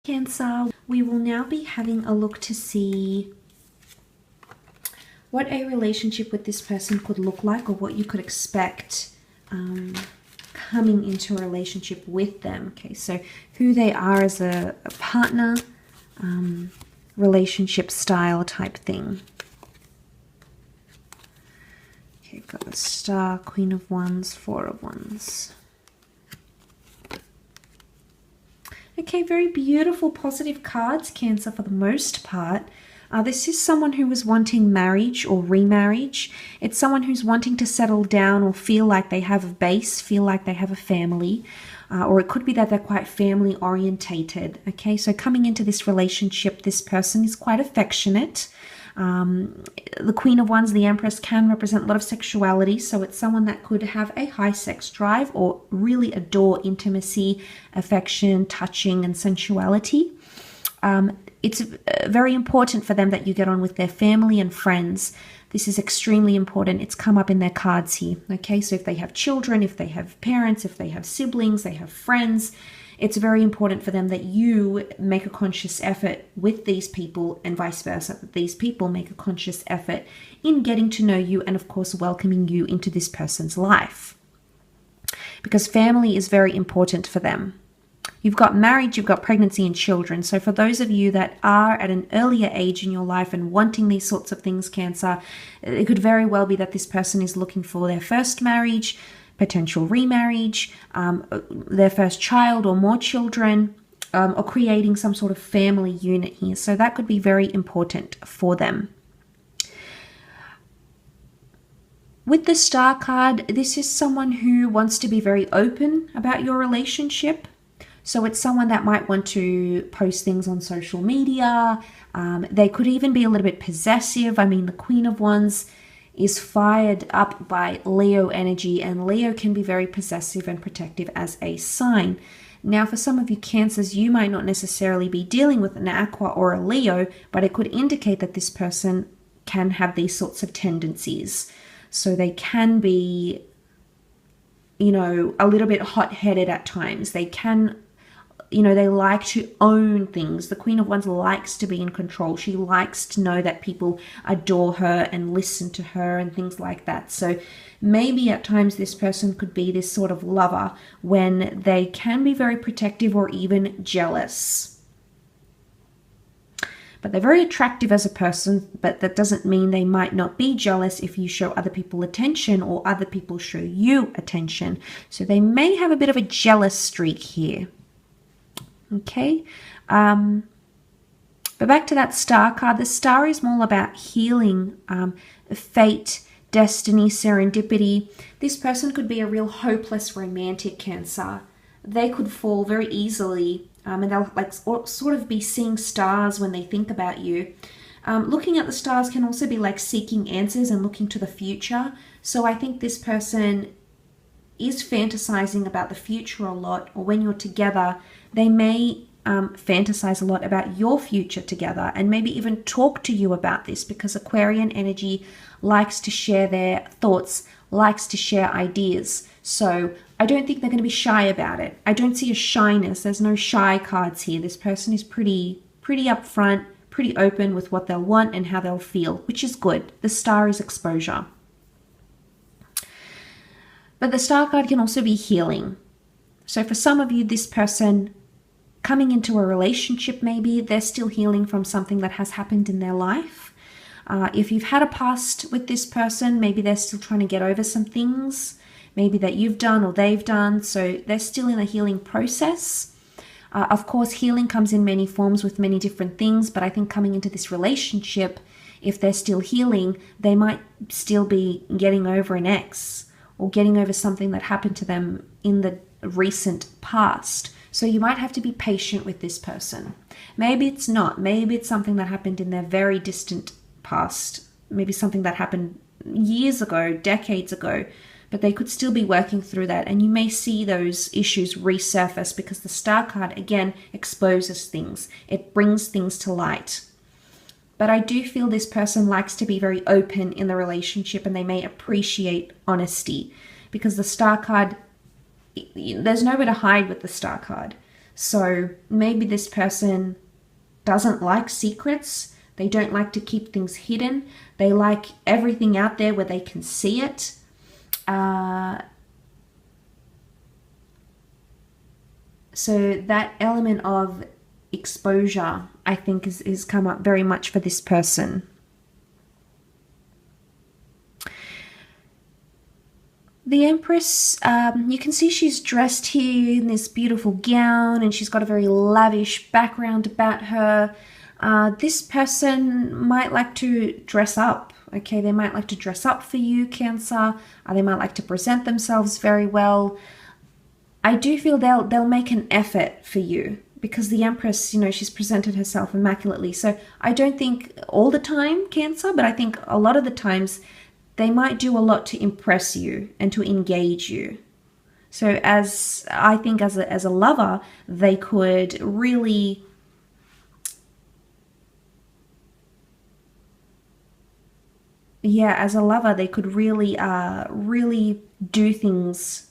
Cancer, we will now be having a look to see what a relationship with this person could look like, or what you could expect coming into a relationship with them. Okay, so who they are as a partner, relationship style type thing. Okay, got the Star, Queen of Wands, Four of Wands. Okay, very beautiful, positive cards, Cancer, for the most part. This is someone who is wanting marriage or remarriage. It's someone who's wanting to settle down or feel like they have a base, feel like they have a family. Or it could be that they're quite family orientated. Okay, so coming into this relationship, this person is quite affectionate. The Queen of Wands, the Empress, can represent a lot of sexuality. So it's someone that could have a high sex drive or really adore intimacy, affection, touching, and sensuality. It's very important for them that you get on with their family and friends. This is extremely important. It's come up in their cards here. Okay, so if they have children, if they have parents, if they have siblings, they have friends, it's very important for them that you make a conscious effort with these people, and vice versa, that these people make a conscious effort in getting to know you and, of course, welcoming you into this person's life. Because family is very important for them. You've got marriage, you've got pregnancy and children. So for those of you that are at an earlier age in your life and wanting these sorts of things, Cancer, it could very well be that this person is looking for their first marriage, potential remarriage, their first child or more children, or creating some sort of family unit here. So that could be very important for them. With the Star card, this is someone who wants to be very open about your relationship. So it's someone that might want to post things on social media. They could even be a little bit possessive. I mean, the Queen of Wands is fired up by Leo energy, and Leo can be very possessive and protective as a sign. Now, for some of you Cancers, you might not necessarily be dealing with an Aqua or a Leo, but it could indicate that this person can have these sorts of tendencies. So they can be, you know, a little bit hot-headed at times. They can, you know, they like to own things. The Queen of Wands likes to be in control. She likes to know that people adore her and listen to her and things like that. So maybe at times this person could be this sort of lover when they can be very protective or even jealous. But they're very attractive as a person, but that doesn't mean they might not be jealous if you show other people attention or other people show you attention. So they may have a bit of a jealous streak here. Okay, but back to that Star card. The Star is more about healing, fate, destiny, serendipity. This person could be a real hopeless romantic, Cancer. They could fall very easily, and they'll like sort of be seeing stars when they think about you. Looking at the stars can also be like seeking answers and looking to the future. So I think this person is fantasizing about the future a lot, or when you're together, they may fantasize a lot about your future together and maybe even talk to you about this, because Aquarian energy likes to share their thoughts, likes to share ideas. So I don't think they're going to be shy about it. I don't see a shyness. There's no shy cards here. This person is pretty upfront, pretty open with what they'll want and how they'll feel, which is good. The Star is exposure. But the Star card can also be healing. So for some of you, this person coming into a relationship, maybe they're still healing from something that has happened in their life. If you've had a past with this person, maybe they're still trying to get over some things, maybe that you've done or they've done. So they're still in a healing process. Of course, healing comes in many forms with many different things, but I think coming into this relationship, if they're still healing, they might still be getting over an ex, or getting over something that happened to them in the recent past. So you might have to be patient with this person. Maybe it's not. Maybe it's something that happened in their very distant past. Maybe something that happened years ago, decades ago. But they could still be working through that. And you may see those issues resurface, because the Star card, again, exposes things. It brings things to light. But I do feel this person likes to be very open in the relationship, and they may appreciate honesty, because the Star card, there's nowhere to hide with the Star card. So maybe this person doesn't like secrets. They don't like to keep things hidden. They like everything out there where they can see it. So that element of exposure, I think, is come up very much for this person. The Empress, you can see she's dressed here in this beautiful gown, and she's got a very lavish background about her. This person might like to dress up. Okay, they might like to dress up for you, Cancer. They might like to present themselves very well. I do feel they'll make an effort for you, because the Empress, you know, she's presented herself immaculately. So I don't think all the time, Cancer, but I think a lot of the times they might do a lot to impress you and to engage you. So I think as a lover, they could really as a lover, they could really do things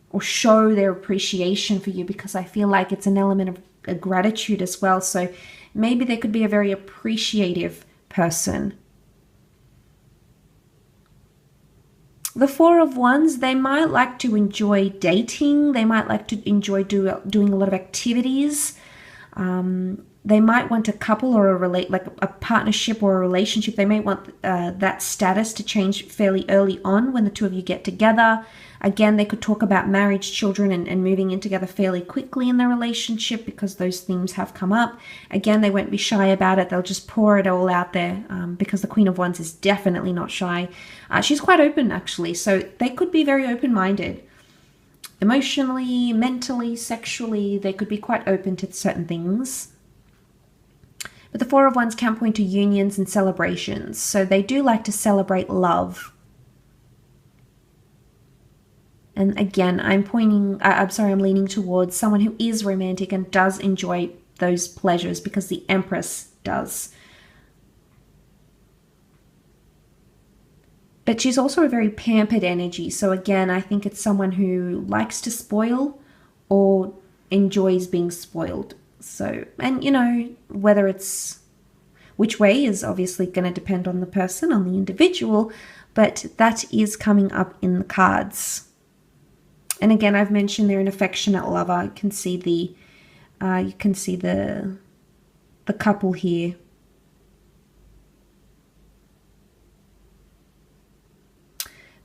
or show their appreciation for you, because I feel like it's an element of gratitude as well. So maybe they could be a very appreciative person. The Four of Wands, they might like to enjoy dating. They might like to enjoy doing a lot of activities. They might want a couple or a partnership or a relationship. They may want that status to change fairly early on when the two of you get together. Again, they could talk about marriage, children, and moving in together fairly quickly in their relationship, because those themes have come up. Again, they won't be shy about it. They'll just pour it all out there, because the Queen of Wands is definitely not shy. She's quite open, actually, so they could be very open-minded. Emotionally, mentally, sexually, they could be quite open to certain things. But the Four of Wands can point to unions and celebrations. So they do like to celebrate love. And again, I'm leaning towards someone who is romantic and does enjoy those pleasures, because the Empress does. But she's also a very pampered energy. So again, I think it's someone who likes to spoil or enjoys being spoiled. So, and you know, whether it's which way is obviously going to depend on the person, on the individual, but that is coming up in the cards. And again, I've mentioned they're an affectionate lover. You can see the couple here.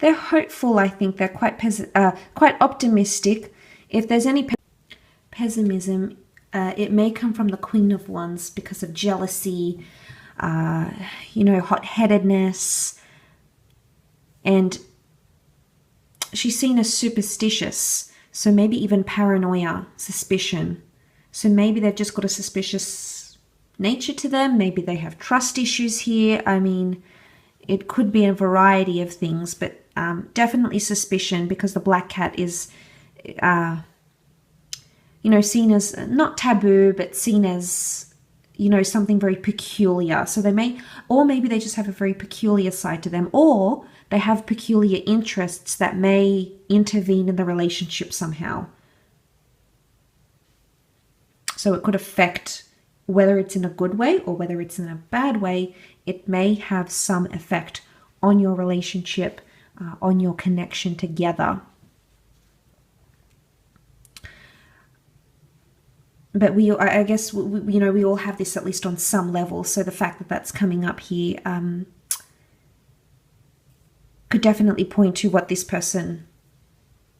They're hopeful. I think they're quite optimistic. If there's any pessimism, it may come from the Queen of Wands because of jealousy, you know, hot-headedness, and she's seen as superstitious, so maybe even paranoia, suspicion. So maybe they've just got a suspicious nature to them. Maybe they have trust issues here. I mean, it could be a variety of things, but definitely suspicion, because the black cat is, you know, seen as not taboo, but seen as, you know, something very peculiar. So they may, or maybe they just have a very peculiar side to them, or they have peculiar interests that may intervene in the relationship somehow. So it could affect, whether it's in a good way or whether it's in a bad way, it may have some effect on your relationship, on your connection together. But I guess, you know, we all have this at least on some level. So the fact that that's coming up here could definitely point to what this person,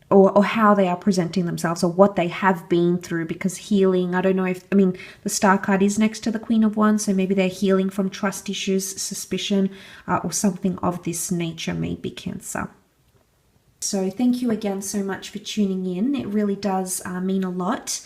or how they are presenting themselves, or what they have been through, because healing, I don't know if, I mean, the Star card is next to the Queen of Wands, so maybe they're healing from trust issues, suspicion, or something of this nature, maybe Cancer. So thank you again so much for tuning in. It really does mean a lot.